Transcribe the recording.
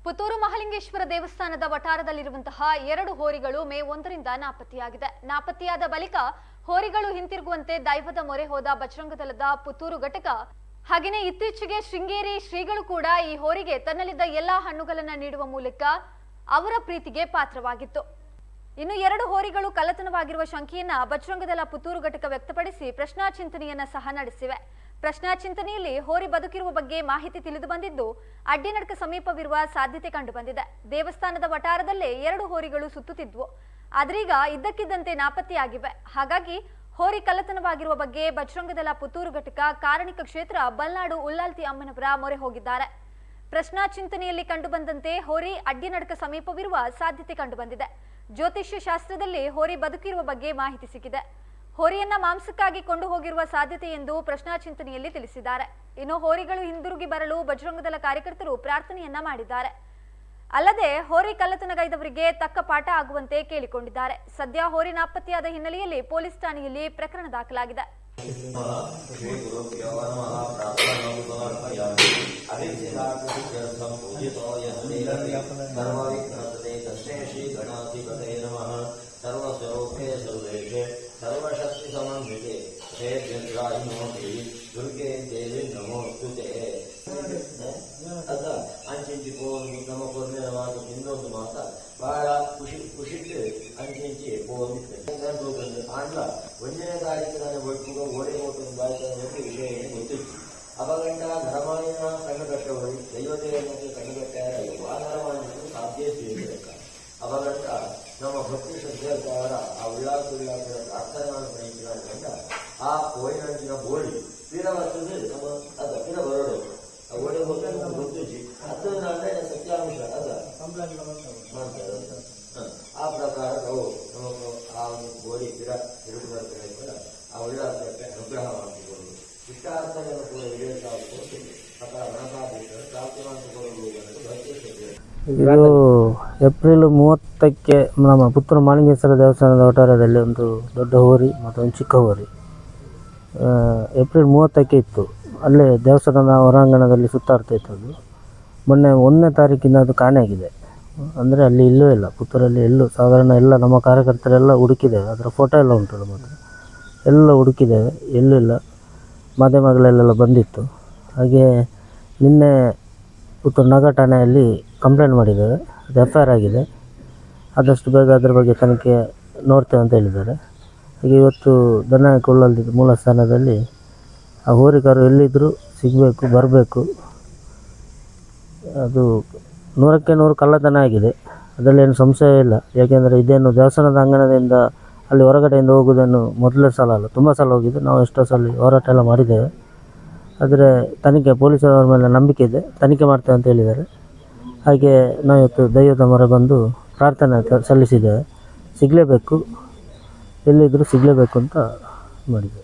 ಪುತ್ತೂರು ಮಹಾಲಿಂಗೇಶ್ವರ ದೇವಸ್ಥಾನದ ವಟಾರದಲ್ಲಿರುವಂತಹ 2 ಹೋರಿಗಳು ಮೇ 1ರಿಂದ ನಾಪತ್ತೆಯಾಗಿದೆ. ನಾಪತ್ತೆಯಾದ ಬಳಿಕ ಹೋರಿಗಳು ಹಿಂತಿರುಗುವಂತೆ ದೈವದ ಮೊರೆ ಹೋದ ಬಜರಂಗದಳದ ಪುತ್ತೂರು ಘಟಕ ಹಾಗೆಯೇ ಇತ್ತೀಚೆಗೆ ಶೃಂಗೇರಿ ಶ್ರೀಗಳು ಕೂಡ ಈ ಹೋರಿಗೆ ತನ್ನಲ್ಲಿದ್ದ ಎಲ್ಲಾ ಹಣ್ಣುಗಳನ್ನು ನೀಡುವ ಮೂಲಕ ಅವರ ಪ್ರೀತಿಗೆ ಪಾತ್ರವಾಗಿತ್ತು. ಇನ್ನು 2 ಹೋರಿಗಳು ಕಳ್ಳತನವಾಗಿರುವ ಶಂಕೆಯನ್ನ ಬಜರಂಗದಳ ಪುತ್ತೂರು ಘಟಕ ವ್ಯಕ್ತಪಡಿಸಿ ಪ್ರಶ್ನಾ ಚಿಂತನೆಯನ್ನ ಸಹ ನಡೆಸಿವೆ. ಪ್ರಶ್ನಾ ಚಿಂತನೆಯಲ್ಲಿ ಹೋರಿ ಬದುಕಿರುವ ಬಗ್ಗೆ ಮಾಹಿತಿ ತಿಳಿದು ಬಂದಿದ್ದು ಅಡ್ಡಿನಡ್ಕ ಸಮೀಪವಿರುವ ಸಾಧ್ಯತೆ ಕಂಡುಬಂದಿದೆ. ದೇವಸ್ಥಾನದ ವಟಾರದಲ್ಲೇ 2 ಹೋರಿಗಳು ಸುತ್ತುತ್ತಿದ್ವು. ಆದ್ರೀಗ ಇದ್ದಕ್ಕಿದ್ದಂತೆ ನಾಪತ್ತೆಯಾಗಿವೆ. ಹಾಗಾಗಿ ಹೋರಿ ಕಳ್ಳತನವಾಗಿರುವ ಬಗ್ಗೆ ಬಜರಂಗದಳ ಪುತ್ತೂರು ಘಟಕ ಕಾರಣಿಕ ಕ್ಷೇತ್ರ ಬಲ್ನಾಡು ಉಲ್ಲಾಲ್ತಿ ಅಮ್ಮನವರ ಮೊರೆ ಹೋಗಿದ್ದಾರೆ. ಪ್ರಶ್ನಾ ಚಿಂತನೆಯಲ್ಲಿ ಕಂಡುಬಂದಂತೆ ಹೋರಿ ಅಡ್ಡಿನಡ್ಕ ಸಮೀಪವಿರುವ ಸಾಧ್ಯತೆ ಕಂಡುಬಂದಿದೆ. ಜ್ಯೋತಿಷ್ಯ ಶಾಸ್ತ್ರದಲ್ಲಿ ಹೋರಿ ಬದುಕಿರುವ ಬಗ್ಗೆ ಮಾಹಿತಿ ಸಿಕ್ಕಿದೆ. ಹೋರಿಯನ್ನ ಮಾಂಸಕ್ಕಾಗಿ ಕೊಂಡು ಹೋಗಿರುವ ಸಾಧ್ಯತೆ ಎಂದು ಪ್ರಶ್ನಾ ಚಿಂತನೆಯಲ್ಲಿ ತಿಳಿಸಿದ್ದಾರೆ. ಇನ್ನು ಹೋರಿಗಳು ಹಿಂದಿರುಗಿ ಬರಲು ಬಜರಂಗದಳ ಕಾರ್ಯಕರ್ತರು ಪ್ರಾರ್ಥನೆಯನ್ನ ಮಾಡಿದ್ದಾರೆ. ಅಲ್ಲದೆ ಹೋರಿ ಕಳ್ಳತನಗೈದವರಿಗೆ ತಕ್ಕ ಪಾಠ ಆಗುವಂತೆ ಕೇಳಿಕೊಂಡಿದ್ದಾರೆ. ಸದ್ಯ ಹೋರಿ ನಾಪತ್ತೆಯಾದ ಹಿನ್ನೆಲೆಯಲ್ಲಿ ಪೊಲೀಸ್ ಠಾಣೆಯಲ್ಲಿ ಪ್ರಕರಣ ದಾಖಲಾಗಿದೆ. सर्वशक्ति समन्विते हे दुर्गे देवी नमोस्तुते आता अंची नम कोर्मेवाद हिंदोंದು ಮಾತ ಬಹಳ ಖುಷಿಗೆ ಅಂಚಿ ಆಂಡ್ಲ 1ನೇ ತಾರೀಕು ನಾನು ಬಡ್ಕುಗ ಓಡೆ ಹೋಗ್ತೀನಿ ಬಾಯ್ತಾನೆ ವಿಷಯ ಗೊತ್ತಿತ್ತು. ಅಪಗಂಟ ಧರ್ಮಾಯಣ ಕಣ್ಣುಗಟ್ಟವರು ದೈವತೆಯನ್ನು ಕಣ್ಣುಗಟ್ಟಾರ ವಾದರವನ್ನು ಸಾಧ್ಯ ಸೇರಬೇಕು. ಅಪಗಂಟ ನಮ್ಮ ಭಕ್ತಿ ಶ್ರದ್ಧೆಯವರ ಆ ಉಳ್ಳಾಕುಳ್ಳ ಪ್ರಾರ್ಥನೆಗಳನ್ನು ಪ್ರಯತ್ನಿಸಿಕೊಂಡ ಆ ಕೋಯಿನಂಚಿನ ಬೋಳಿ ತೀರ ಬರ್ತದೆ. ನಮ್ಮ ಅದ ತೀರ ಬರೋಡು ಆ ಓಡಿ ಹೋಗಿ ನಮ್ಗೆ ಗೊತ್ತಿಸಿ ಅದು ಅಂದ್ರೆ ಸತ್ಯಾಂಶ ಅದ ಮಾಡ್ತಾರೆ. ಆ ಪ್ರಕಾರ ನಾವು ನಮಗೆ ಆ ಒಂದು ಬೋಳಿ ತೀರ ತಿರುಗಿ ಬರ್ತದೆ. ಆ ಉಳ್ಳಾಕಕ್ಕೆ ಅನುಗ್ರಹ ಮಾಡಿಕೊಂಡು ಇಷ್ಟಾರ್ಥಗಳನ್ನು ಕೂಡ ಈಡೇರಿಸಿಕೊಂಡು ಪ್ರಕಾರ ಗಣಪಾಧೀಶರು ಪ್ರಾರ್ಥನೆ ಮಾಡಿಕೊಳ್ಳುವುದು ಭಕ್ತಿ ಶ್ರದ್ಧೆ. ಇದು ಏಪ್ರಿಲ್ 30ಕ್ಕೆ ನಮ್ಮ ಪುತ್ತೂರು ಮಹಾಲಿಂಗೇಶ್ವರ ದೇವಸ್ಥಾನದ ವಟಾರದಲ್ಲಿ ಒಂದು ದೊಡ್ಡ ಹೋರಿ ಮತ್ತು ಒಂದು ಚಿಕ್ಕ ಹೋರಿ ಏಪ್ರಿಲ್ 30ಕ್ಕೆ ಇತ್ತು. ಅಲ್ಲೇ ದೇವಸ್ಥಾನದ ಹೊರಾಂಗಣದಲ್ಲಿ ಸುತ್ತಾಡ್ತಾಯಿತ್ತು. ಅದು ಮೊನ್ನೆ 1ನೇ ತಾರೀಕಿನ ಅದು ಕಾಣೆಯಾಗಿದೆ. ಅಂದರೆ ಅಲ್ಲಿ ಇಲ್ಲೂ ಇಲ್ಲ, ಪುತ್ತೂರಲ್ಲಿ ಎಲ್ಲೂ ಸಾಧಾರಣ ಎಲ್ಲ ನಮ್ಮ ಕಾರ್ಯಕರ್ತರೆಲ್ಲ ಹುಡುಕಿದ್ದೇವೆ. ಅದರ ಫೋಟೋ ಎಲ್ಲ ಉಂಟು ನಮ್ಮ ಹತ್ರ, ಎಲ್ಲ ಹುಡುಕಿದ್ದೇವೆ, ಎಲ್ಲೂ ಇಲ್ಲ. ಮಾಧ್ಯಮಗಳಲ್ಲೆಲ್ಲ ಬಂದಿತ್ತು. ಹಾಗೆ ನಿನ್ನೆ ಪುತ್ತೂರು ನಗರ ಠಾಣೆಯಲ್ಲಿ ಕಂಪ್ಲೇಂಟ್ ಮಾಡಿದ್ದೇವೆ. ಅದು FIR ಆಗಿದೆ. ಆದಷ್ಟು ಬೇಗ ಅದರ ಬಗ್ಗೆ ತನಿಖೆ ನೋಡ್ತೇವೆ ಅಂತ ಹೇಳಿದ್ದಾರೆ. ಹಾಗೆ ಇವತ್ತು ದನನಾಯಕ ಉಲ್ಲಾಲ್ತಿ ಮೂಲ ಸ್ಥಾನದಲ್ಲಿ ಆ ಹೋರಿಕಾರು ಎಲ್ಲಿದ್ದರೂ ಸಿಗಬೇಕು, ಬರಬೇಕು. ಅದು 100ಕ್ಕೆ 100 ಕಳ್ಳತನ ಆಗಿದೆ, ಅದರಲ್ಲೇನು ಸಂಶಯ ಇಲ್ಲ. ಯಾಕೆಂದರೆ ಇದೇನು ದೇವಸ್ಥಾನದ ಅಂಗಣದಿಂದ ಅಲ್ಲಿ ಹೊರಗಡೆಯಿಂದ ಹೋಗೋದೇನು ಮೊದಲೇ ಸಲ ಅಲ್ಲ, ತುಂಬ ಸಲ ಹೋಗಿದೆ. ನಾವು ಎಷ್ಟೋ ಸಲ ಹೋರಾಟ ಎಲ್ಲ ಮಾಡಿದ್ದೇವೆ. ಆದರೆ ತನಿಖೆ ಪೊಲೀಸರ ಮೇಲೆ ನಂಬಿಕೆ ಇದೆ, ತನಿಖೆ ಮಾಡ್ತೇವೆ ಅಂತ ಹೇಳಿದ್ದಾರೆ. ಹಾಗೆ ನಾವು ಇವತ್ತು ದೈವದ ಮೊರೆ ಬಂದು ಪ್ರಾರ್ಥನೆ ಸಲ್ಲಿಸಿದ್ದೇವೆ. ಸಿಗಲೇಬೇಕು, ಎಲ್ಲಿದ್ದರೂ ಸಿಗಲೇಬೇಕು ಅಂತ ಮಾಡಿದ್ದೇವೆ.